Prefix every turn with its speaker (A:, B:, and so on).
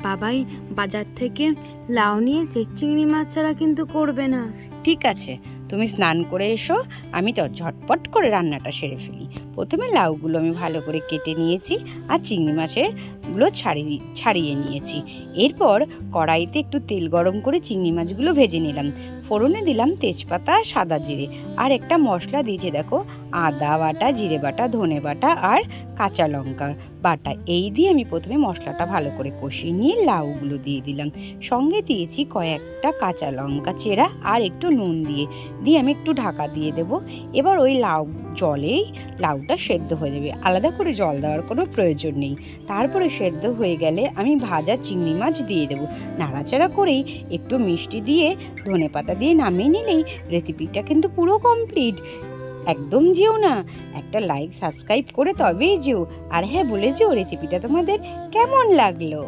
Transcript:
A: বাবাই বাজার থেকে লাউ নিয়ে চিংড়ি মাছ ছাড়া কিন্তু করবে না।
B: ঠিক আছে, তুমি স্নান করে এসো, আমি তো ঝটপট করে রান্নাটা সেরে ফেলি। প্রথমে লাউগুলো আমি ভালো করে কেটে নিয়েছি আর চিংড়ি মাছেরগুলো ছাড়িয়ে নিয়েছি। এরপর কড়াইতে একটু তেল গরম করে চিংড়ি মাছগুলো ভেজে নিলাম। ফোড়নে দিলাম তেজপাতা, সাদা জিরে, আর একটা মশলা দিয়েছি দেখো, আদা বাটা, জিরে বাটা, ধনে বাটা আর কাঁচা লঙ্কা বাটা। এই দিয়ে আমি প্রথমে মশলাটা ভালো করে কষিয়ে নিয়ে লাউগুলো দিয়ে দিলাম। সঙ্গে দিয়েছি কয়েকটা কাঁচা লঙ্কা চেরা আর একটু নুন দিয়ে আমি একটু ঢাকা দিয়ে দেব। এবার ওই জলেই লাউটা সেদ্ধ হয়ে যাবে, আলাদা করে জল দেওয়ার কোনো প্রয়োজন নেই। তারপরে সেদ্ধ হয়ে গেলে আমি ভাজা চিংড়ি মাছ দিয়ে দেবো। নাড়াচাড়া করেই একটু মিষ্টি দিয়ে ধনেপাতা দিয়ে নামিয়ে নিলেই রেসিপিটা কিন্তু পুরো কমপ্লিট। একদম যেও না, একটা লাইক সাবস্ক্রাইব করে তবেই যেও। আর হ্যাঁ, বলে যেও রেসিপিটা তোমাদের কেমন লাগলো।